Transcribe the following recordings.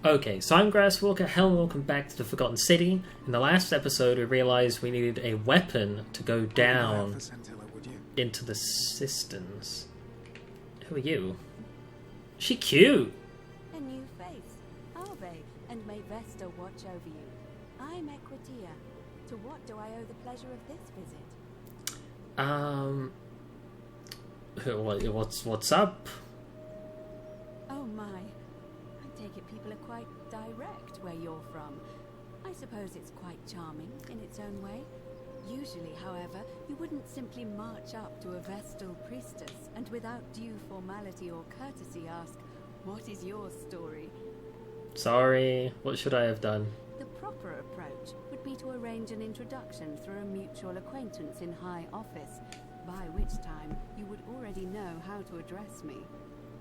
Okay, so I'm Grasswalker. Hello, welcome back to the Forgotten City. In the last episode, we realised we needed a weapon to go down into the cisterns. Who are you? She cute! A new face, are they? And may Vesta watch over you. I'm Equitya. To what do I owe the pleasure of this visit? What's up? Oh my. I take it people are quite direct where you're from. I suppose it's quite charming in its own way. Usually, however, you wouldn't simply march up to a Vestal priestess and without due formality or courtesy ask, "What is your story?" Sorry, what should I have done? The proper approach would be to arrange an introduction through a mutual acquaintance in high office, by which time you would already know how to address me.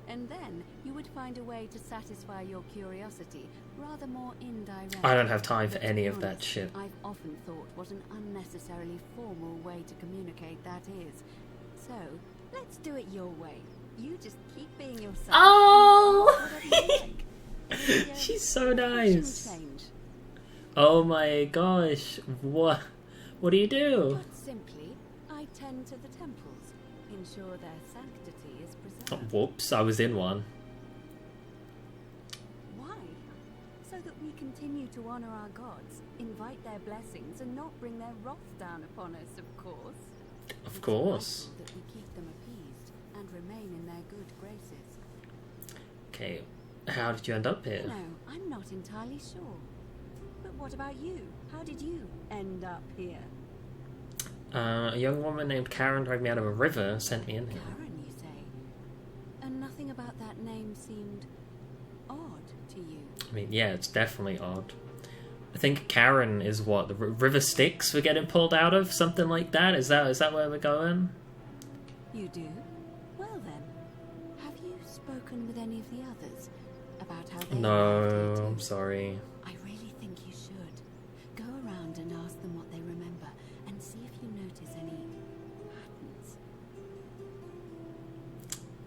And then you would find a way to satisfy your curiosity, rather more indirect. I don't have time for But to any be of that honest, shit. I've often thought what an unnecessarily formal way to communicate that is. So, let's do it your way. You just keep being yourself. Oh! And whatever you like. Maybe, She's so fashion nice. change. Oh my gosh, what do you do? Put simply, I tend to the temples, ensure their sanctity is Oh, preserved. whoops, I was in one. Why? So that we continue to honor our gods, invite their blessings, and not bring their wrath down upon us, of course. Of It's course. vital that we keep them appeased and remain in their good graces. Okay, how did you end up here? No, I'm not entirely sure. But what about you? How did you end up here? A young woman named Karen dragged me out of a river and sent me in here. Karen, you say? And nothing about that name seemed odd to you. I mean, yeah, it's definitely odd. I think Karen is what, the river Styx we're getting pulled out of? Something like that? Is that where we're going? You do? Well then, have you spoken with any of the others about how they No, arrived here I'm too? sorry. I really think you should. Go around and ask them what they remember and see if you notice any patterns.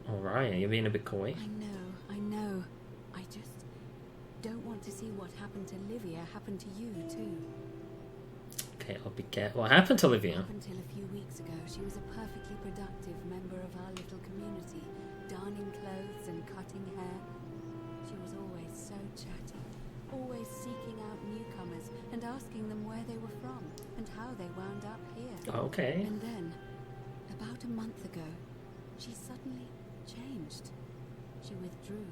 Alright, you're being a bit coy. I know. I just don't want to see what happened to Livia happen to you too. Okay, I'll be careful. What happened to Olivia? Up until a few weeks ago, she was a perfectly productive member of our little community, darning clothes and cutting hair. She was always so chatty, always seeking out newcomers and asking them where they were from and how they wound up here. Okay. And then, about a month ago, she suddenly changed. She withdrew,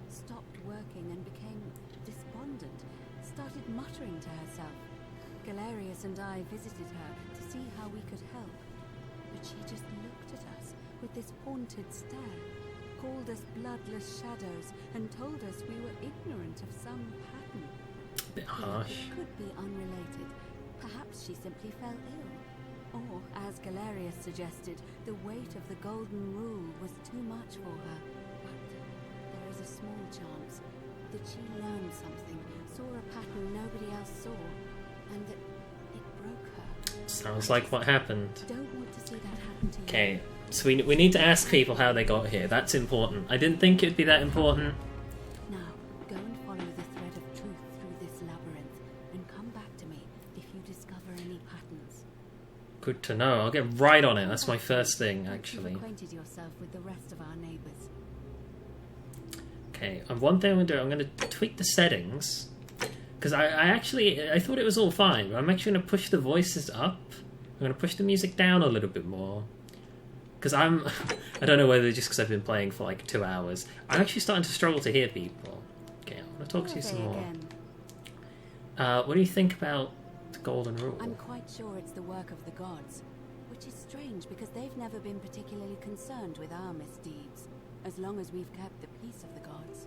stopped working and became despondent, started muttering to herself. Glarious and I visited her to see how we could help, but she just looked at us with this haunted stare, called us bloodless shadows, and told us we were ignorant of some pattern. Bit harsh. It could be unrelated. Perhaps she simply fell ill. Or, as Galerius suggested, the weight of the golden rule was too much for her. But there is a small chance that she learned something, saw a pattern nobody else saw, and that it broke her. Sounds like what happened. Don't want to see that happen to you. Okay, so we need to ask people how they got here. That's important. I didn't think it'd be that important. Now, go and follow the thread of truth through this labyrinth, and come back to me if you discover any patterns. Good to know. I'll get right on it. That's my first thing, Once actually. You've acquainted yourself with the rest of our neighbours. Okay, and one thing I'm going to do, I'm going to tweak the settings. Because I thought it was all fine, but I'm actually going to push the voices up. I'm going to push the music down a little bit more. Because I don't know whether just because I've been playing for like 2 hours, I'm actually starting to struggle to hear people. Okay, I'm going to talk to you some more. Again. What do you think about the Golden Rule? I'm quite sure it's the work of the gods, which is strange because they've never been particularly concerned with our misdeeds, as long as we've kept the peace of the gods.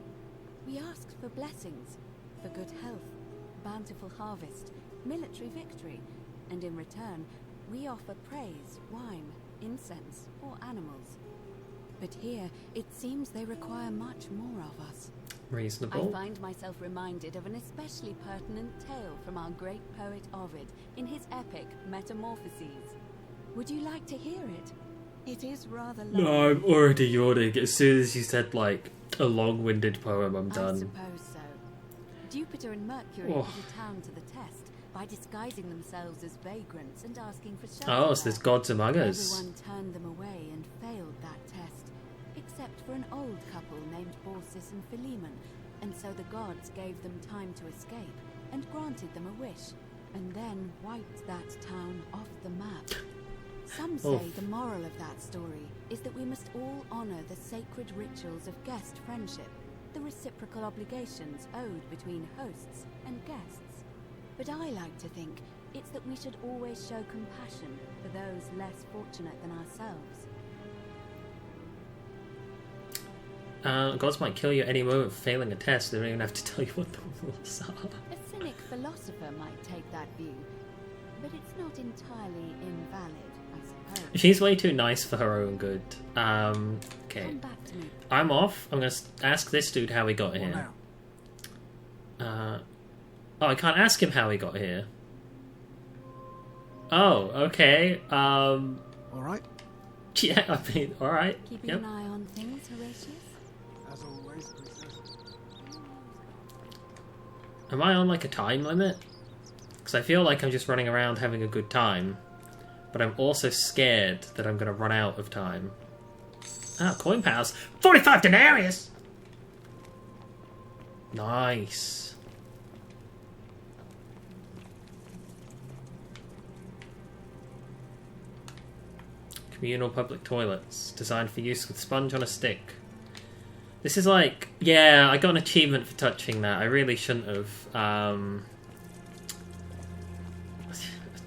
We asked for blessings, for good health, bountiful harvest, military victory, and in return, we offer praise, wine, incense, or animals. But here, it seems they require much more of us. Reasonable. I find myself reminded of an especially pertinent tale from our great poet Ovid in his epic Metamorphoses. Would you like to hear it? It is rather long. No, I'm already yawning. As soon as you said, like, a long-winded poem, I'm I done. suppose so. Jupiter and Mercury Oh. put a town to the test by disguising themselves as vagrants and asking for shelter. Oh, so there's gods among us. Everyone turned them away and failed that test, except for an old couple named Baucis and Philemon, and so the gods gave them time to escape and granted them a wish, and then wiped that town off the map. Some say the moral of that story is that we must all honor the sacred rituals of guest friendship, the reciprocal obligations owed between hosts and guests. But I like to think it's that we should always show compassion for those less fortunate than ourselves. Gods might kill you any moment for failing a test. They don't even have to tell you what the rules are. A cynic philosopher might take that view, but it's not entirely invalid, I suppose. She's way too nice for her own good. Okay. Come back to me. I'm off. I'm going to ask this dude how he got here. Oh, I can't ask him how he got here. Oh, okay. Alright. Yeah, I mean, alright. Keeping Yep. an eye on things, Horatius? As always, princess. Am I on, like, a time limit? Because I feel like I'm just running around having a good time. But I'm also scared that I'm going to run out of time. Ah, coin pals. 45 denarius! Nice. Communal public toilets. Designed for use with sponge on a stick. This is like... Yeah, I got an achievement for touching that. I really shouldn't have. I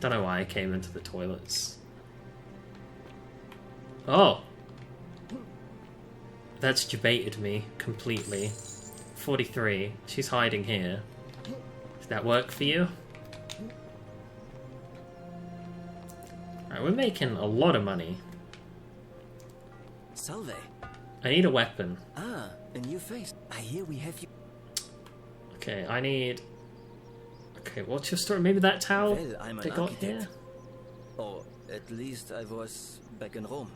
don't know why I came into the toilets. Oh! That's debated me completely. 43. She's hiding here. Does that work for you? Alright, we're making a lot of money. Salve. I need a weapon. Ah, a new face. I hear we have you. Okay, I need... Okay, what's your story? Maybe that's how Well, I'm they an got architect. here? Or at least I was back in Rome.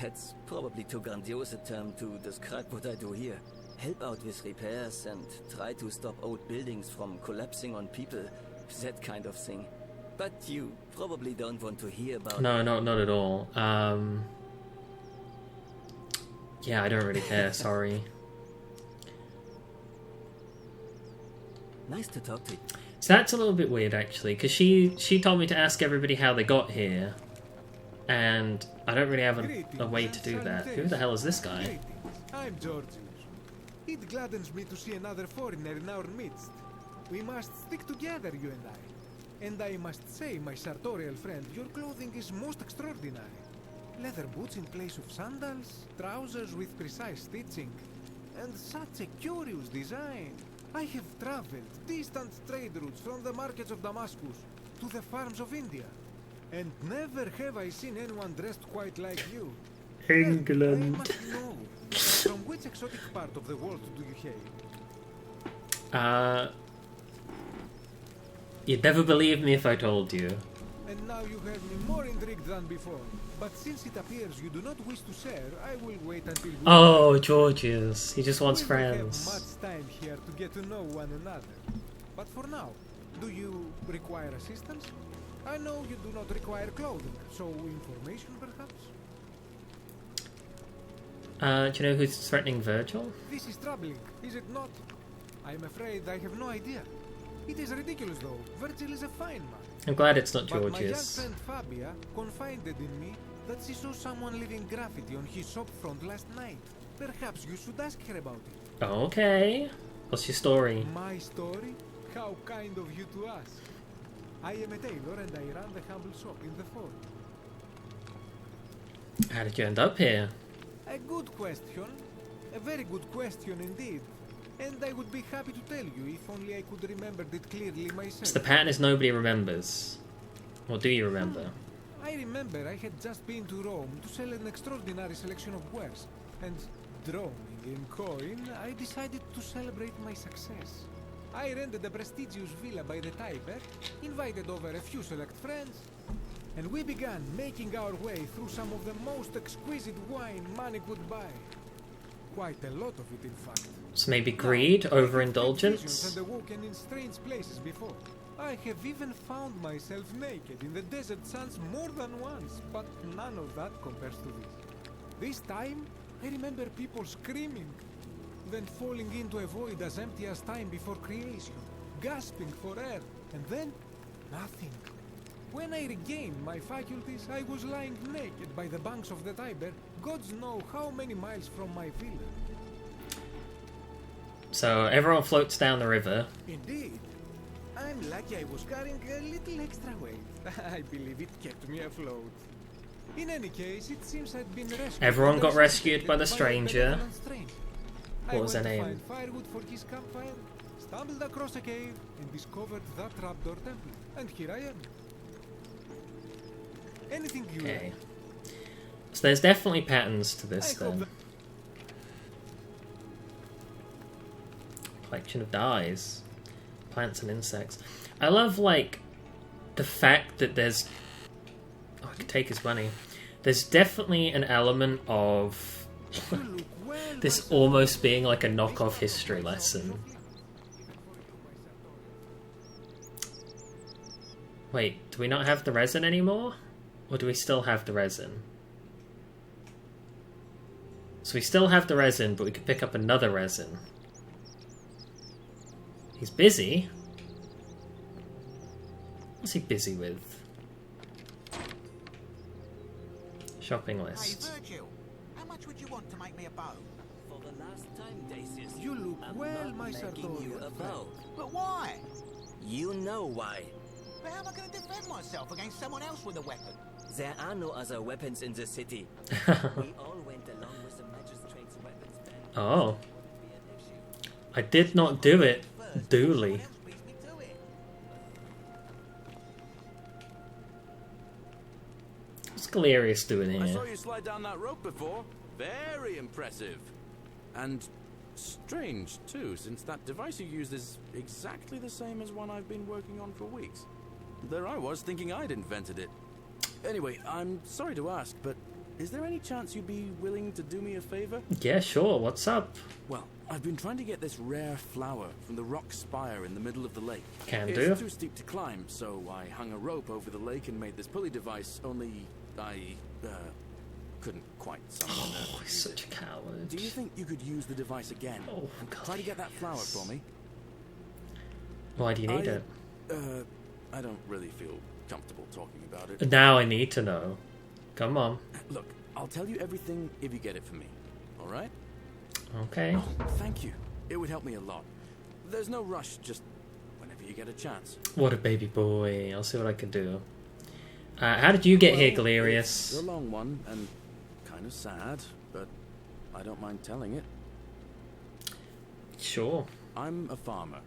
That's probably too grandiose a term to describe what I do here. Help out with repairs and try to stop old buildings from collapsing on people. That kind of thing. But you probably don't want to hear about... No, not at all. Yeah, I don't really care, sorry. Nice to talk to you. So that's a little bit weird, actually, because she told me to ask everybody how they got here, and I don't really have a way to do that. Who the hell is this guy? Greetings. I'm Georgius. It gladdens me to see another foreigner in our midst. We must stick together, you and I. And I must say, my sartorial friend, your clothing is most extraordinary. Leather boots in place of sandals, trousers with precise stitching, and such a curious design. I have traveled distant trade routes from the markets of Damascus to the farms of India, and never have I seen anyone dressed quite like you. England. I must know, from which exotic part of the world do you hail? You'd never believe me if I told you. And now you have me more intrigued than before. But since it appears you do not wish to share, I will wait until we... Oh, Georgius. He just wants we will have friends. much time here to get to know one another. But for now, do you require assistance? I know you do not require clothing, so information perhaps? Do you know who's threatening Virgil? This is troubling, is it not? I am afraid I have no idea. It is ridiculous though. Virgil is a fine man. I'm glad it's not But my young Georgius. friend Fabia confided in me that she saw someone leaving graffiti on his shop front last night. Perhaps you should ask her about it. Okay. What's your story? My story? How kind of you to ask. I am a tailor and I run the humble shop in the fort. How did you end up here? A good question. A very good question indeed. And I would be happy to tell you if only I could remember it clearly myself. So the pattern is nobody remembers. Or do you remember? I remember I had just been to Rome to sell an extraordinary selection of wares, and droning in coin, I decided to celebrate my success. I rented a prestigious villa by the Tiber, invited over a few select friends, and we began making our way through some of the most exquisite wine money could buy. Quite a lot of it, in fact. So maybe greed, Now, I have had overindulgence? visions and awoken in strange places before. I have even found myself naked in the desert sands more than once, but none of that compares to this. This time, I remember people screaming, then falling into a void as empty as time before creation, gasping for air, and then nothing. When I regained my faculties, I was lying naked by the banks of the Tiber, gods know how many miles from my villa. So everyone floats down the river. Indeed. I'm lucky I was carrying a little extra weight. I believe it kept me afloat. In any case, it seems I'd been rescued. Everyone got and rescued by the a stranger. benevolent stranger. What was her I went name? to find firewood for his campfire, stumbled across a cave, and discovered that trapdoor temple. And here I am. Anything you Okay. like. So there's definitely patterns to this I hope then. that- Collection of dyes. Plants and insects. I love, like, the fact that there's... Oh, I could take his money. There's definitely an element of You look well, this my almost being like a knockoff history lesson. Wait, do we not have the resin anymore? Or do we still have the resin? So we still have the resin, but we could pick up another resin. He's busy. What's he busy with? Shopping Hey, list. Virgil, how much would you want to make me a bow? For the last time, Dacius. You look I'm well, not my making you sartorial a bow. But why? You know why. But how am I going to defend myself against someone else with a weapon? There are no other weapons in the city. We all went along with the magistrate's weapons ban. Oh, Wouldn't be an issue. I did not do it, First, Dooley. someone else beats me to it. What's Glarious doing I saw here? you slide down that rope before. Very impressive. And strange, too, since that device you used is exactly the same as one I've been working on for weeks. There I was, thinking I'd invented it. Anyway, I'm sorry to ask, but is there any chance you'd be willing to do me a favor? Yeah, sure, what's up? Well, I've been trying to get this rare flower from the rock spire in the middle of the lake. Can It's do. too steep to climb, so I hung a rope over the lake and made this pulley device, only I couldn't quite summon the nerve Oh, to he's use such a it. coward. Do you think you could use the device again? Oh, Try to get that flower Glarious. for me. Why do you need it? I don't really feel comfortable talking about it. Now I need to know. Come on. Look, I'll tell you everything if you get it for me. All right? Okay. Thank you. It would help me a lot. There's no rush, just whenever you get a chance. What a baby boy. I'll see what I can do. How did you get here, Well, Glarious? It's a long one and kind of sad, but I don't mind telling it. Sure. I'm a farmer.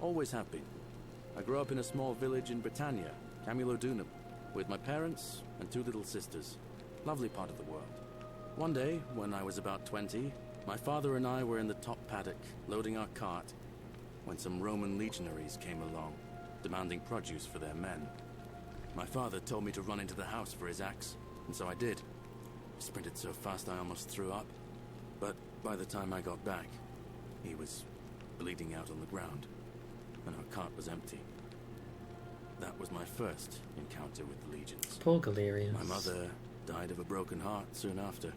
Always have been. I grew up in a small village in Britannia, Camulodunum, with my parents and two little sisters. Lovely part of the world. One day, when I was about 20, my father and I were in the top paddock, loading our cart, when some Roman legionaries came along, demanding produce for their men. My father told me to run into the house for his axe, and so I did. I sprinted so fast I almost threw up, but by the time I got back, he was bleeding out on the ground, and our cart was empty. That was my first encounter with the legions. Poor Glarious. My mother died of a broken heart soon after,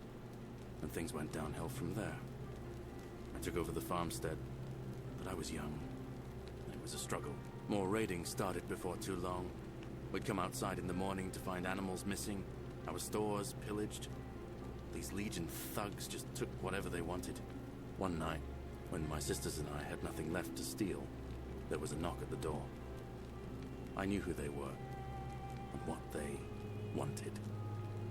and things went downhill from there. I took over the farmstead, but I was young, and it was a struggle. More raiding started before too long. We'd come outside in the morning to find animals missing, our stores pillaged. These legion thugs just took whatever they wanted. One night, when my sisters and I had nothing left to steal, there was a knock at the door. I knew who they were, and what they wanted.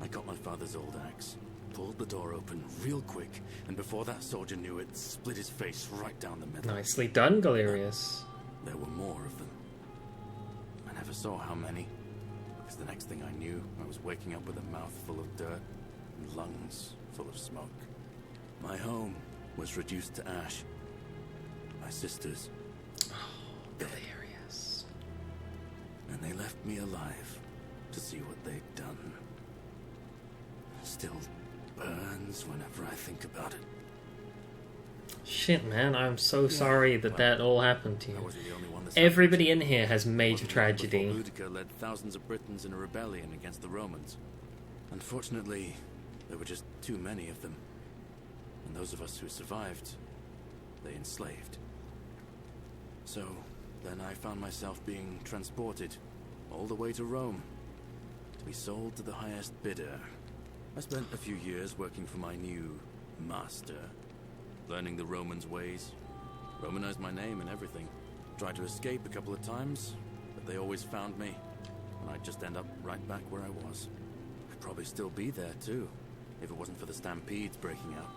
I got my father's old axe, pulled the door open real quick, and before that soldier knew it, split his face right down the middle. Nicely done, Glarious. There were more of them. I never saw how many, because the next thing I knew, I was waking up with a mouth full of dirt and lungs full of smoke. My home was reduced to ash. My sisters, Glarious. and they left me alive to see what they'd done. Still burns whenever I think about it. Shit, man, I'm so sorry that that all happened to I you. wasn't the only one. Everybody in here has major Before tragedy. Utica led thousands of Britons in a rebellion against the Romans. Unfortunately, there were just too many of them. And those of us who survived, they enslaved. So, then I found myself being transported all the way to Rome to be sold to the highest bidder. I spent a few years working for my new master, learning the Romans' ways, Romanized my name and everything. Tried to escape a couple of times, but they always found me, and I'd just end up right back where I was. I'd probably still be there too, if it wasn't for the stampedes breaking out.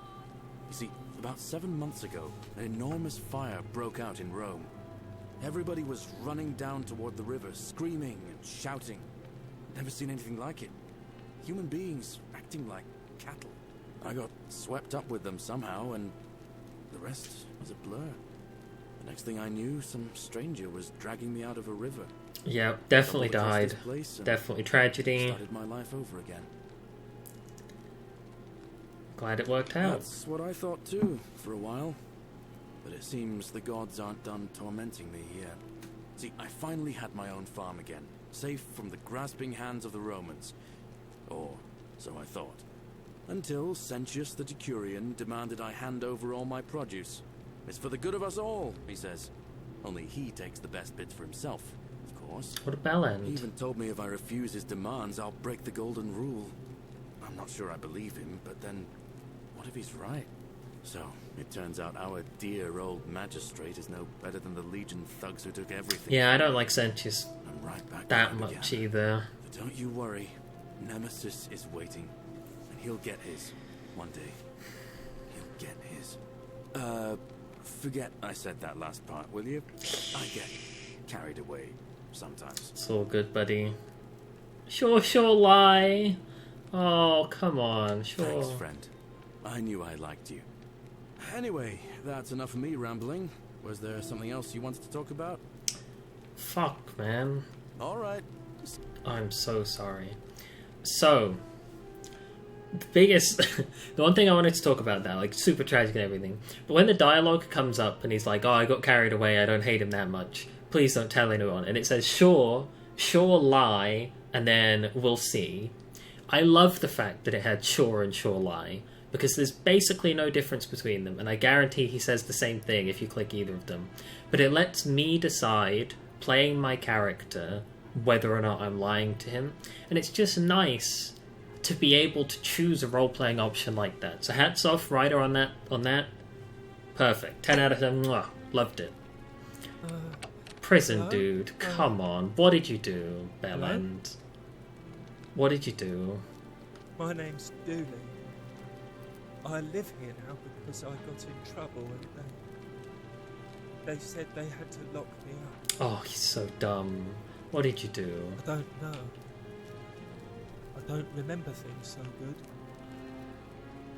You see, about 7 months ago, an enormous fire broke out in Rome. Everybody was running down toward the river, screaming and shouting. Never seen anything like it. Human beings acting like cattle. I got swept up with them somehow, and the rest was a blur. The next thing I knew, some stranger was dragging me out of a river. Yeah, definitely Stumbled across died. this place and Definitely tragedy. started my life over again. Glad it worked out. That's what I thought too, for a while. But it seems the gods aren't done tormenting me yet. See, I finally had my own farm again, safe from the grasping hands of the Romans. Or so I thought. Until Sentius the Decurion demanded I hand over all my produce. It's for the good of us all, he says. Only he takes the best bits for himself, of course. What a bell He end. even told me if I refuse his demands, I'll break the golden rule. I'm not sure I believe him, but then, what if he's right? So, it turns out our dear old magistrate is no better than the Legion thugs who took everything. Yeah, I don't like Sentius I'm right back that where I much began. either. But don't you worry, Nemesis is waiting, and he'll get his. One day, he'll get his. Forget I said that last part, will you? I get carried away sometimes. It's all good, buddy. Sure lie. Oh, come on, sure. Thanks, friend. I knew I liked you. Anyway, that's enough of me rambling. Was there something else you wanted to talk about? Fuck, man. All right. I'm so sorry. So, the biggest... the one thing I wanted to talk about now, like, super tragic and everything, but when the dialogue comes up and he's like, oh, I got carried away, I don't hate him that much, please don't tell anyone, and it says, sure lie, and then we'll see. I love the fact that it had sure and sure lie, because there's basically no difference between them, and I guarantee he says the same thing if you click either of them. But it lets me decide, playing my character, whether or not I'm lying to him, and it's just nice to be able to choose a role-playing option like that. So hats off, writer, on that. Perfect. 10 out of 10. Mwah. Loved it. Prison dude, come on. What did you do, Belland? What did you do? My name's Dooley. I live here now because I got in trouble and they said they had to lock me up. Oh, he's so dumb. What did you do? I don't know. I don't remember things so good.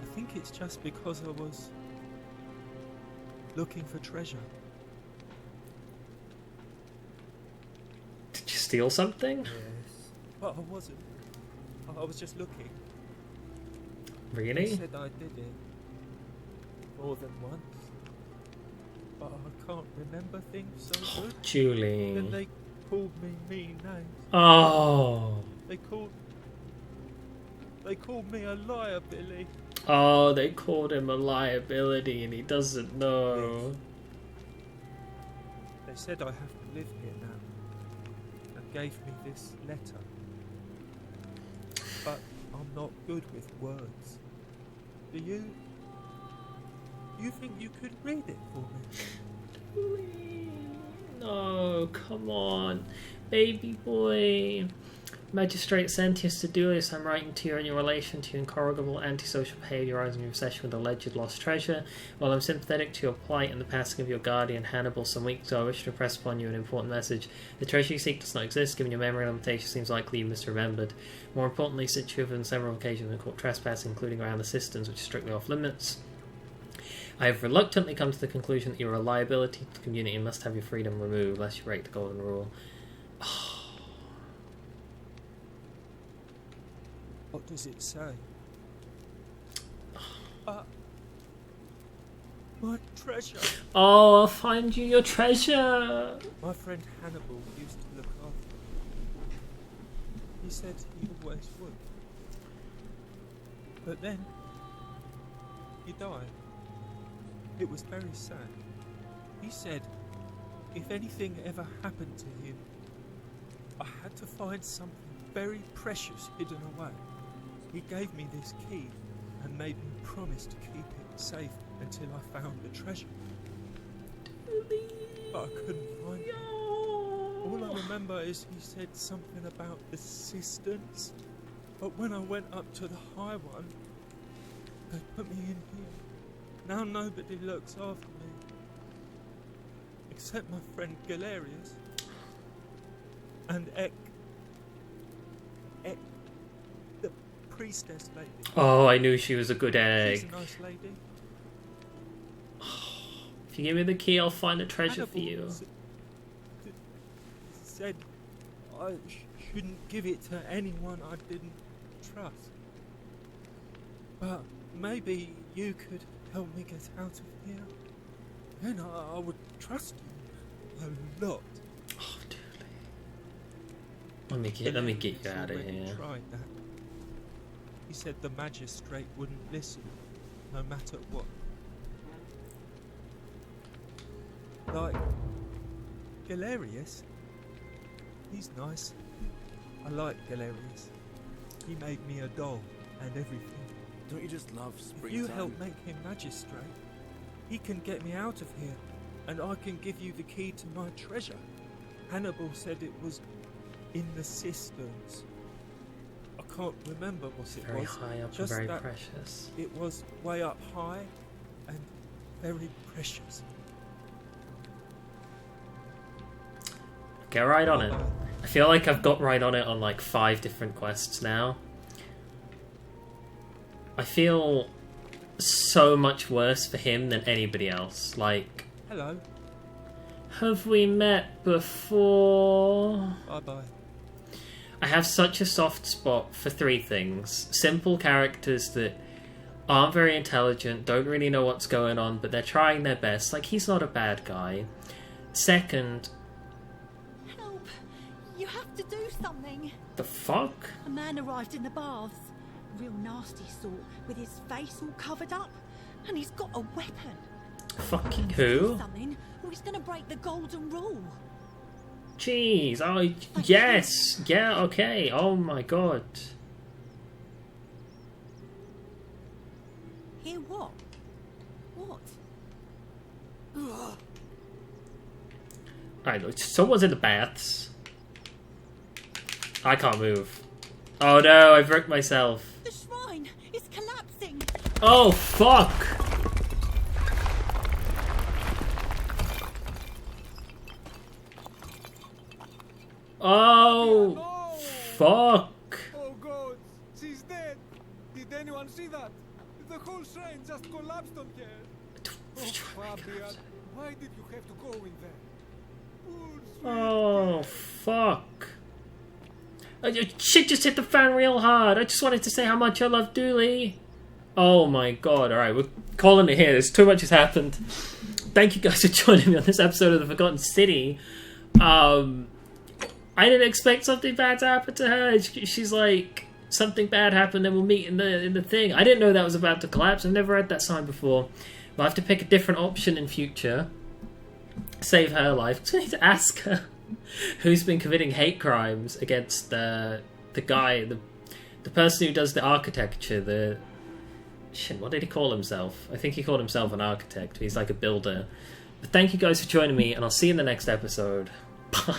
I think it's just because I was looking for treasure. Did you steal something? Yes. But I wasn't. I was just looking. They Really? said I did it more than once. But I can't remember things so good. Then Julie. they called me mean names. Oh. They called me a liar, Billy. Oh, they called him a liability and he doesn't know. They said I have to live here now and gave me this letter. But I'm not good with words. Do you? You think you could read it for me? No, come on. Baby boy. Magistrate Sentius Sedulius, I'm writing to you in your relation to your incorrigible antisocial behaviour arising in your obsession with alleged lost treasure. While I'm sympathetic to your plight and the passing of your guardian Hannibal some weeks ago, I wish to impress upon you an important message. The treasure you seek does not exist, given your memory limitation seems likely you misremembered. More importantly, since you have on several occasions been caught trespassing, including around the cisterns, which is strictly off limits, I have reluctantly come to the conclusion that you are a liability to the community and must have your freedom removed, lest you break the golden rule. What does it say? My treasure. Oh, I'll find you your treasure. My friend Hannibal used to look after me. He said he always would. But then, he died. It was very sad. He said if anything ever happened to him, I had to find something very precious hidden away. He gave me this key and made me promise to keep it safe until I found the treasure. But I couldn't find it. All I remember is he said something about the cisterns. But when I went up to the high one, they put me in here. Now nobody looks after me. Except my friend Glarious. And the priestess lady. Oh, I knew she was a good egg. She's a nice lady. If you give me the key, I'll find the treasure Hannibal for you. Said I shouldn't give it to anyone I didn't trust. But maybe you could help me get out of here. Then I would trust you a lot. Oh, dude. Let me get you out of here. Tried that. He said the magistrate wouldn't listen, no matter what. Like Glarious. He's nice. I like Galerius. He made me a doll and everything. Don't you just love springtime? If you help make him magistrate, he can get me out of here, and I can give you the key to my treasure. Hannibal said it was in the cisterns. I can't remember what it Very was. high up and Just very that precious. it was way up high and very precious. Get right on it. I feel like I've got right on it on like 5 different quests now. I feel so much worse for him than anybody else. Like, Hello. have we met before? Bye-bye. I have such a soft spot for 3 things. Simple characters that aren't very intelligent, don't really know what's going on, but they're trying their best. Like, he's not a bad guy. Second... Help! You have to do something! The fuck? A man arrived in the baths. Real nasty sort, with his face all covered up. And he's got a weapon. Fucking Do who? something, or he's gonna break the golden rule. Jeez, oh, yes! Yeah, okay, oh my god. Hear what? What? Alright, look, someone's in the baths. I can't move. Oh no, I've wrecked myself. The shrine is collapsing! Oh, fuck! Oh, No! fuck! Oh god, she's dead! Did anyone see that? The whole shrine just collapsed on her! Oh, Fabian, why did you have to go in there? Poor sweet Oh, girl. fuck. Shit just hit the fan real hard. I just wanted to say how much I love Dooley. Oh my god, alright, we're calling it here. There's too much has happened. Thank you guys for joining me on this episode of The Forgotten City. I didn't expect something bad to happen to her. She's like, something bad happened, then we'll meet in the thing. I didn't know that was about to collapse. I've never read that sign before. We'll have to pick a different option in future. Save her life. So I need to ask her who's been committing hate crimes against the guy, the person who does the architecture, shit, what did he call himself? I think he called himself an architect. He's like a builder. But thank you guys for joining me, and I'll see you in the next episode. Bye.